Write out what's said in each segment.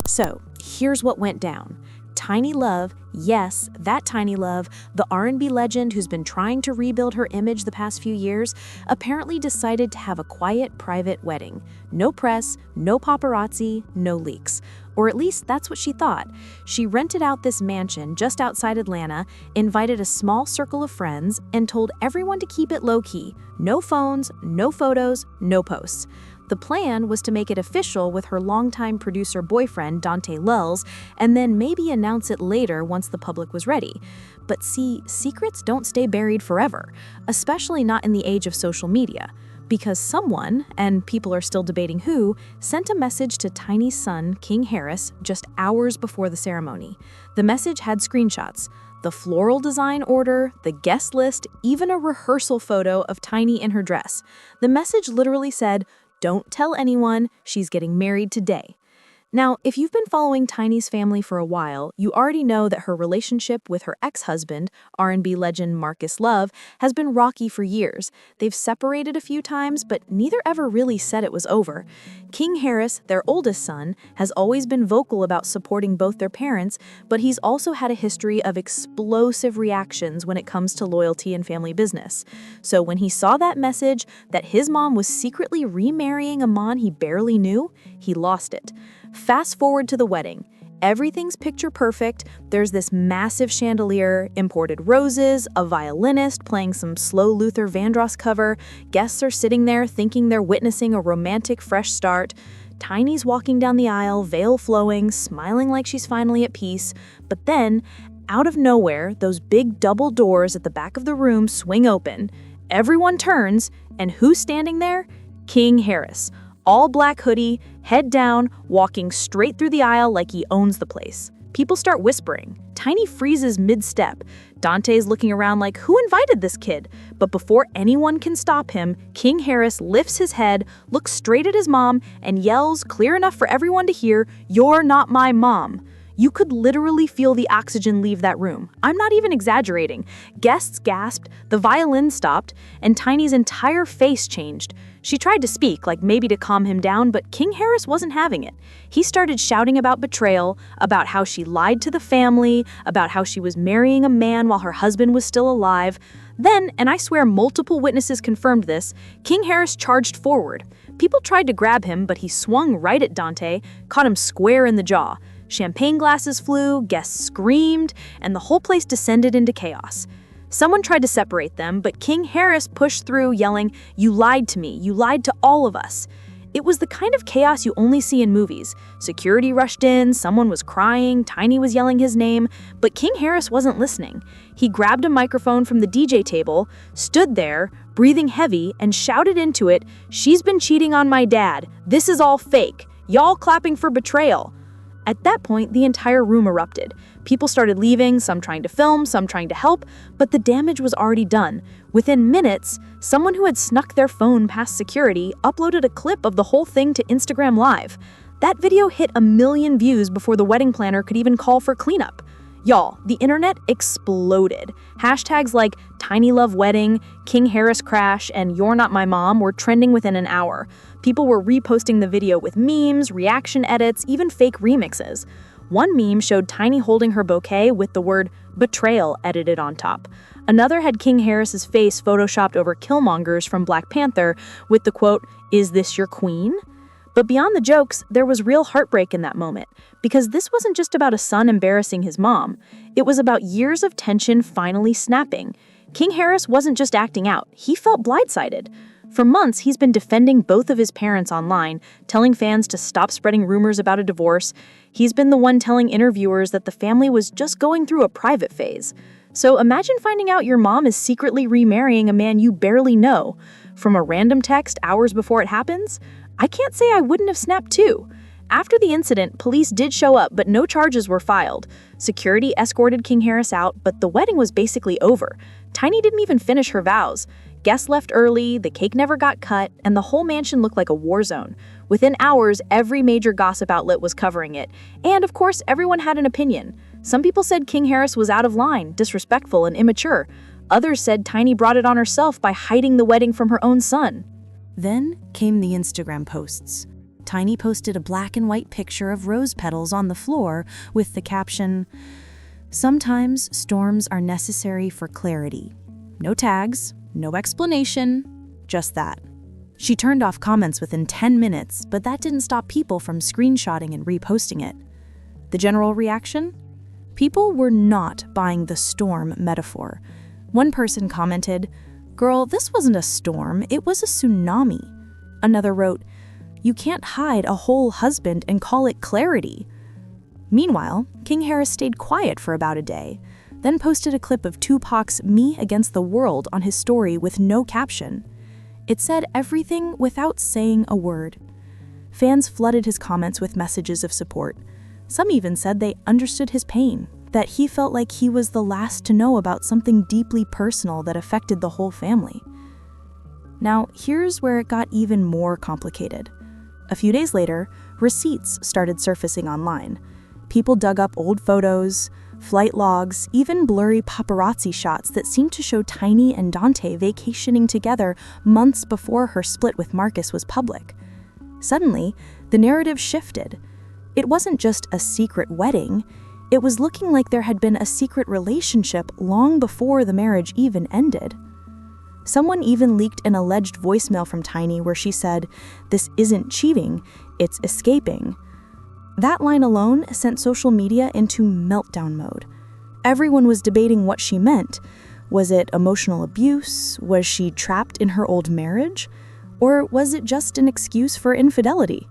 So, here's what went down. Tiny Love, yes, that Tiny Love, the R&B legend who's been trying to rebuild her image the past few years, apparently decided to have a quiet, private wedding. No press, no paparazzi, no leaks. Or at least that's what she thought. She rented out this mansion just outside Atlanta, invited a small circle of friends, and told everyone to keep it low-key. No phones, no photos, no posts. The plan was to make it official with her longtime producer boyfriend, Dante Lulz, and then maybe announce it later once the public was ready. But see, secrets don't stay buried forever, especially not in the age of social media. Because someone, and people are still debating who, sent a message to Tiny's son, King Harris, just hours before the ceremony. The message had screenshots. The floral design order, the guest list, even a rehearsal photo of Tiny in her dress. The message literally said, "Don't tell anyone, she's getting married today." Now, if you've been following Tiny's family for a while, you already know that her relationship with her ex-husband, R&B legend Marcus Love, has been rocky for years. They've separated a few times, but neither ever really said it was over. King Harris, their oldest son, has always been vocal about supporting both their parents, but he's also had a history of explosive reactions when it comes to loyalty and family business. So when he saw that message that his mom was secretly remarrying a man he barely knew, he lost it. Fast forward to the wedding. Everything's picture perfect. There's this massive chandelier, imported roses, a violinist playing some slow Luther Vandross cover. Guests are sitting there thinking they're witnessing a romantic fresh start. Tiny's walking down the aisle, veil flowing, smiling like she's finally at peace. But then, out of nowhere, those big double doors at the back of the room swing open. Everyone turns, and who's standing there? King Harris. All black hoodie, head down, walking straight through the aisle like he owns the place. People start whispering. Tiny freezes mid-step. Dante's looking around like, who invited this kid? But before anyone can stop him, King Harris lifts his head, looks straight at his mom, and yells, clear enough for everyone to hear, "You're not my mom." You could literally feel the oxygen leave that room. I'm not even exaggerating. Guests gasped, the violin stopped, and Tiny's entire face changed. She tried to speak, like maybe to calm him down, but King Harris wasn't having it. He started shouting about betrayal, about how she lied to the family, about how she was marrying a man while her husband was still alive. Then, and I swear multiple witnesses confirmed this, King Harris charged forward. People tried to grab him, but he swung right at Dante, caught him square in the jaw. Champagne glasses flew, guests screamed, and the whole place descended into chaos. Someone tried to separate them, but King Harris pushed through, yelling, "You lied to me, you lied to all of us." It was the kind of chaos you only see in movies. Security rushed in, someone was crying, Tiny was yelling his name, but King Harris wasn't listening. He grabbed a microphone from the DJ table, stood there, breathing heavy, and shouted into it, "She's been cheating on my dad. This is all fake. Y'all clapping for betrayal." At that point, the entire room erupted. People started leaving, some trying to film, some trying to help, but the damage was already done. Within minutes, someone who had snuck their phone past security uploaded a clip of the whole thing to Instagram Live. That video hit 1 million views before the wedding planner could even call for cleanup. Y'all, the internet exploded. Hashtags like Tiny Love Wedding, King Harris Crash, and You're Not My Mom were trending within an hour. People were reposting the video with memes, reaction edits, even fake remixes. One meme showed Tiny holding her bouquet with the word betrayal edited on top. Another had King Harris's face photoshopped over Killmonger's from Black Panther with the quote, "Is this your queen?" But beyond the jokes, there was real heartbreak in that moment, because this wasn't just about a son embarrassing his mom. It was about years of tension finally snapping. King Harris wasn't just acting out, he felt blindsided. For months, he's been defending both of his parents online, telling fans to stop spreading rumors about a divorce. He's been the one telling interviewers that the family was just going through a private phase. So imagine finding out your mom is secretly remarrying a man you barely know. From a random text hours before it happens? I can't say I wouldn't have snapped too. After the incident, police did show up, but no charges were filed. Security escorted King Harris out, but the wedding was basically over. Tiny didn't even finish her vows. Guests left early, the cake never got cut, and the whole mansion looked like a war zone. Within hours, every major gossip outlet was covering it. And of course, everyone had an opinion. Some people said King Harris was out of line, disrespectful, and immature. Others said Tiny brought it on herself by hiding the wedding from her own son. Then came the Instagram posts. Tiny posted a black and white picture of rose petals on the floor with the caption, "Sometimes storms are necessary for clarity." No tags, no explanation, just that. She turned off comments within 10 minutes, but that didn't stop people from screenshotting and reposting it. The general reaction? People were not buying the storm metaphor. One person commented, "Girl, this wasn't a storm, it was a tsunami." Another wrote, "You can't hide a whole husband and call it clarity." Meanwhile, King Harris stayed quiet for about a day, then posted a clip of Tupac's "Me Against the World" on his story with no caption. It said everything without saying a word. Fans flooded his comments with messages of support. Some even said they understood his pain, that he felt like he was the last to know about something deeply personal that affected the whole family. Now, here's where it got even more complicated. A few days later, receipts started surfacing online. People dug up old photos, flight logs, even blurry paparazzi shots that seemed to show Tiny and Dante vacationing together months before her split with Marcus was public. Suddenly, the narrative shifted. It wasn't just a secret wedding, it was looking like there had been a secret relationship long before the marriage even ended. Someone even leaked an alleged voicemail from Tiny where she said, "This isn't cheating, it's escaping." That line alone sent social media into meltdown mode. Everyone was debating what she meant. Was it emotional abuse? Was she trapped in her old marriage? Or was it just an excuse for infidelity?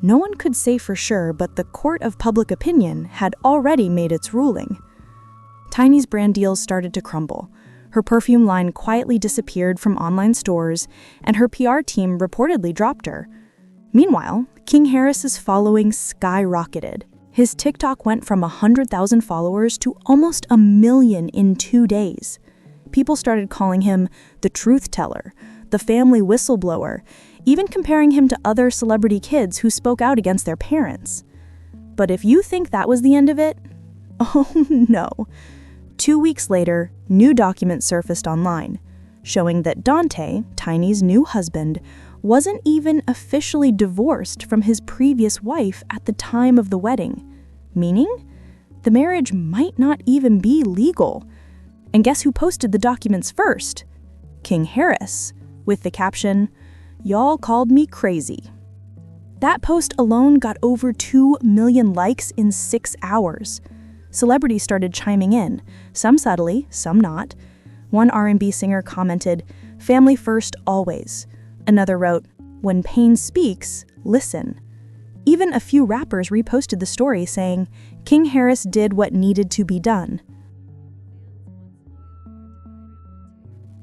No one could say for sure, but the court of public opinion had already made its ruling. Tiny's brand deals started to crumble. Her perfume line quietly disappeared from online stores, and her PR team reportedly dropped her. Meanwhile, King Harris's following skyrocketed. His TikTok went from 100,000 followers to almost 1 million in 2 days. People started calling him the truth teller, the family whistleblower, even comparing him to other celebrity kids who spoke out against their parents. But if you think that was the end of it, oh no. 2 weeks later, new documents surfaced online, showing that Dante, Tiny's new husband, wasn't even officially divorced from his previous wife at the time of the wedding, meaning the marriage might not even be legal. And guess who posted the documents first? King Harris, with the caption, "Y'all called me crazy." That post alone got over 2 million likes in 6 hours. Celebrities started chiming in, some subtly, some not. One R&B singer commented, "Family first always." Another wrote, "When pain speaks, listen." Even a few rappers reposted the story saying, "King Harris did what needed to be done."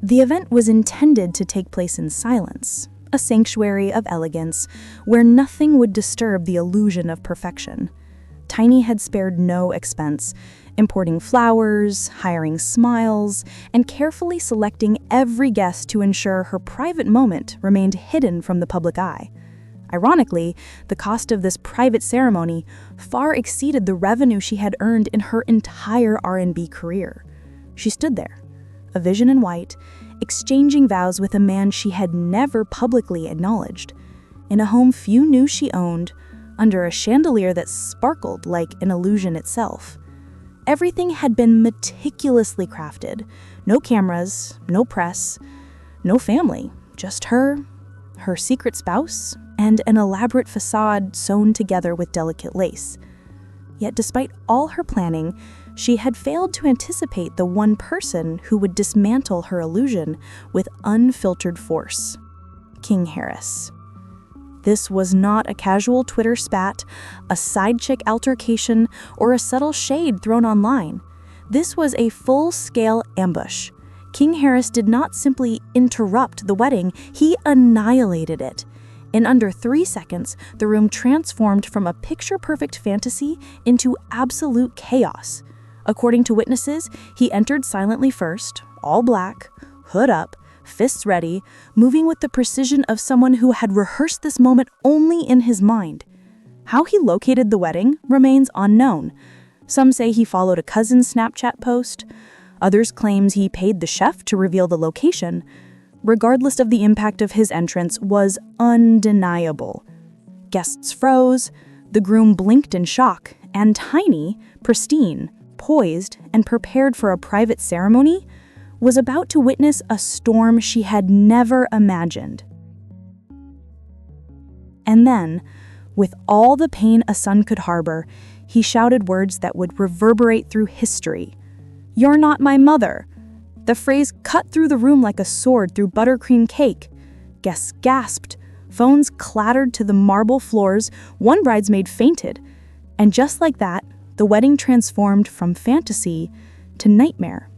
The event was intended to take place in silence, a sanctuary of elegance where nothing would disturb the illusion of perfection. Tiny had spared no expense, importing flowers, hiring smiles, and carefully selecting every guest to ensure her private moment remained hidden from the public eye. Ironically, the cost of this private ceremony far exceeded the revenue she had earned in her entire R&B career. She stood there, a vision in white, exchanging vows with a man she had never publicly acknowledged, in a home few knew she owned, under a chandelier that sparkled like an illusion itself. Everything had been meticulously crafted. No cameras, no press, no family, just her secret spouse, and an elaborate facade sewn together with delicate lace. Yet despite all her planning, she had failed to anticipate the one person who would dismantle her illusion with unfiltered force: King Harris. This was not a casual Twitter spat, a side chick altercation, or a subtle shade thrown online. This was a full-scale ambush. King Harris did not simply interrupt the wedding, he annihilated it. In under 3 seconds, the room transformed from a picture-perfect fantasy into absolute chaos. According to witnesses, he entered silently first, all black, hood up, fists ready, moving with the precision of someone who had rehearsed this moment only in his mind. How he located the wedding remains unknown. Some say he followed a cousin's Snapchat post. Others claims he paid the chef to reveal the location. Regardless of the impact of his entrance was undeniable. Guests froze, the groom blinked in shock, and Tiny, pristine, poised, and prepared for a private ceremony, was about to witness a storm she had never imagined. And then, with all the pain a son could harbor, he shouted words that would reverberate through history. "You're not my mother." The phrase cut through the room like a sword through buttercream cake. Guests gasped. Phones clattered to the marble floors. One bridesmaid fainted. And just like that, the wedding transformed from fantasy to nightmare.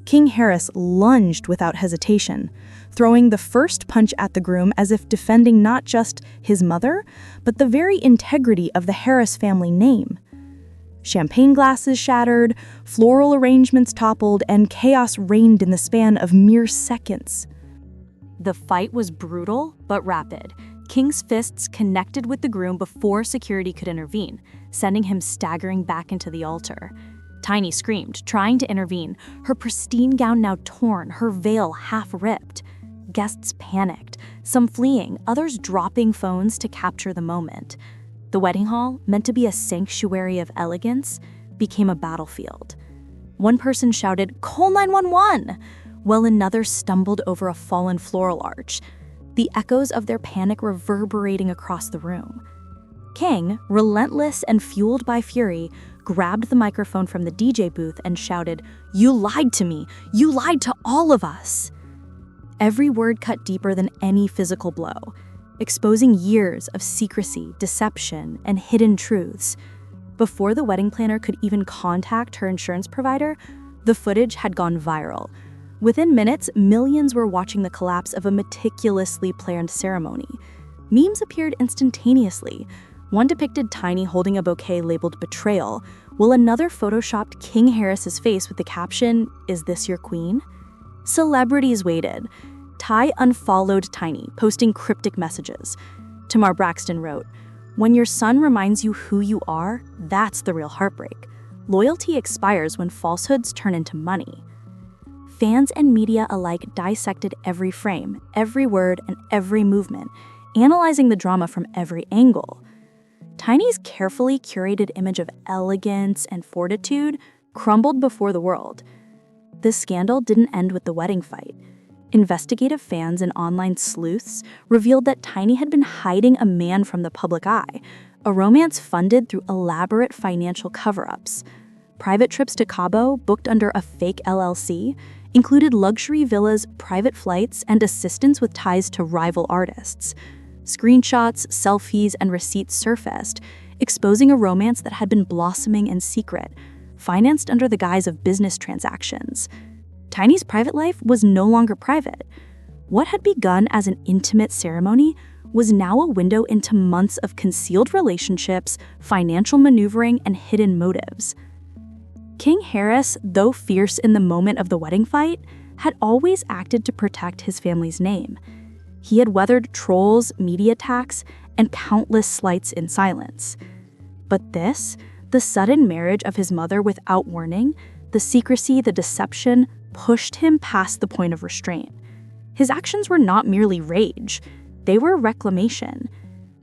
King Harris lunged without hesitation, throwing the first punch at the groom as if defending not just his mother, but the very integrity of the Harris family name. Champagne glasses shattered, floral arrangements toppled, and chaos reigned in the span of mere seconds. The fight was brutal but rapid. King's fists connected with the groom before security could intervene, sending him staggering back into the altar. Tiny screamed, trying to intervene, her pristine gown now torn, her veil half ripped. Guests panicked, some fleeing, others dropping phones to capture the moment. The wedding hall, meant to be a sanctuary of elegance, became a battlefield. One person shouted, "Call 911!" while another stumbled over a fallen floral arch, the echoes of their panic reverberating across the room. King, relentless and fueled by fury, grabbed the microphone from the DJ booth and shouted, "You lied to me! You lied to all of us!" Every word cut deeper than any physical blow, exposing years of secrecy, deception, and hidden truths. Before the wedding planner could even contact her insurance provider, the footage had gone viral. Within minutes, millions were watching the collapse of a meticulously planned ceremony. Memes appeared instantaneously. One depicted Tiny holding a bouquet labeled betrayal, while another photoshopped King Harris's face with the caption, "Is this your queen?" Celebrities waited. Ty unfollowed Tiny, posting cryptic messages. Tamar Braxton wrote, "When your son reminds you who you are, that's the real heartbreak. Loyalty expires when falsehoods turn into money." Fans and media alike dissected every frame, every word, and every movement, analyzing the drama from every angle. Tiny's carefully curated image of elegance and fortitude crumbled before the world. This scandal didn't end with the wedding fight. Investigative fans and online sleuths revealed that Tiny had been hiding a man from the public eye, a romance funded through elaborate financial cover-ups. Private trips to Cabo, booked under a fake LLC, included luxury villas, private flights, and assistance with ties to rival artists. Screenshots, selfies, and receipts surfaced, exposing a romance that had been blossoming in secret, financed under the guise of business transactions. Tiny's private life was no longer private. What had begun as an intimate ceremony was now a window into months of concealed relationships, financial maneuvering, and hidden motives. King Harris, though fierce in the moment of the wedding fight, had always acted to protect his family's name. He had weathered trolls, media attacks, and countless slights in silence. But this, the sudden marriage of his mother without warning, the secrecy, the deception, pushed him past the point of restraint. His actions were not merely rage, they were reclamation.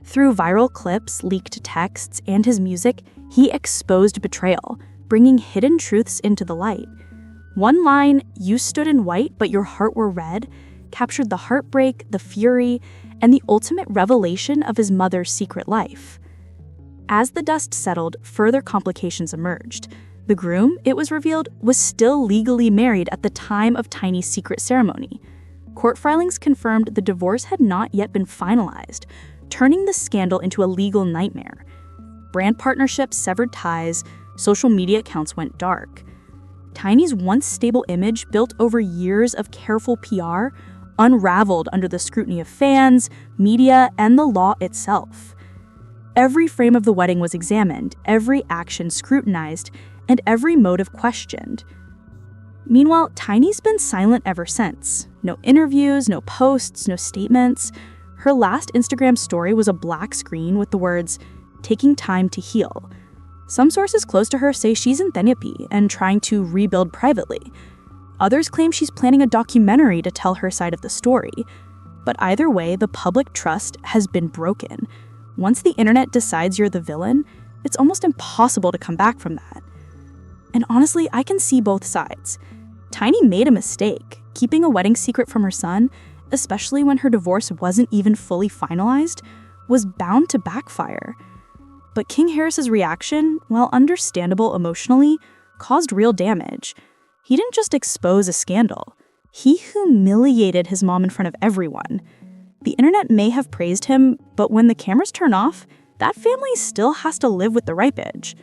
Through viral clips, leaked texts, and his music, he exposed betrayal, bringing hidden truths into the light. One line, "You stood in white, but your heart were red," captured the heartbreak, the fury, and the ultimate revelation of his mother's secret life. As the dust settled, further complications emerged. The groom, it was revealed, was still legally married at the time of Tiny's secret ceremony. Court filings confirmed the divorce had not yet been finalized, turning the scandal into a legal nightmare. Brand partnerships severed ties, social media accounts went dark. Tiny's once stable image, built over years of careful PR, unraveled under the scrutiny of fans, media, and the law itself. Every frame of the wedding was examined, every action scrutinized, and every motive questioned. Meanwhile, Tiny's been silent ever since. No interviews, no posts, no statements. Her last Instagram story was a black screen with the words, "Taking time to heal." Some sources close to her say she's in therapy and trying to rebuild privately. Others claim she's planning a documentary to tell her side of the story. But either way, the public trust has been broken. Once the internet decides you're the villain, it's almost impossible to come back from that. And honestly, I can see both sides. Tiny made a mistake. Keeping a wedding secret from her son, especially when her divorce wasn't even fully finalized, was bound to backfire. But King Harris's reaction, while understandable emotionally, caused real damage. He didn't just expose a scandal. He humiliated his mom in front of everyone. The internet may have praised him, but when the cameras turn off, that family still has to live with the ripage.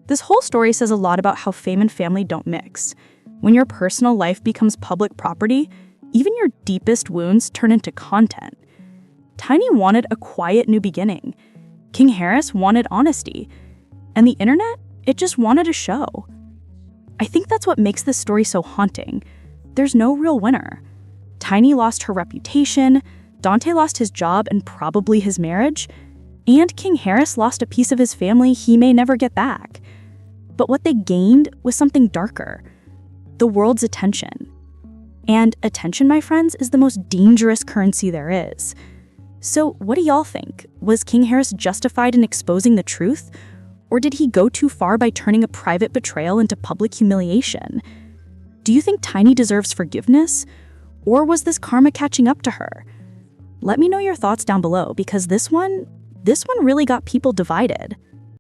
This whole story says a lot about how fame and family don't mix. When your personal life becomes public property, even your deepest wounds turn into content. Tiny wanted a quiet new beginning. King Harris wanted honesty. And the internet, it just wanted a show. I think that's what makes this story so haunting. There's no real winner. Tiny lost her reputation, Dante lost his job and probably his marriage, and King Harris lost a piece of his family he may never get back. But what they gained was something darker: the world's attention. And attention, my friends, is the most dangerous currency there is. So what do y'all think? Was King Harris justified in exposing the truth? Or did he go too far by turning a private betrayal into public humiliation? Do you think Tiny deserves forgiveness? Or was this karma catching up to her? Let me know your thoughts down below, because this one really got people divided.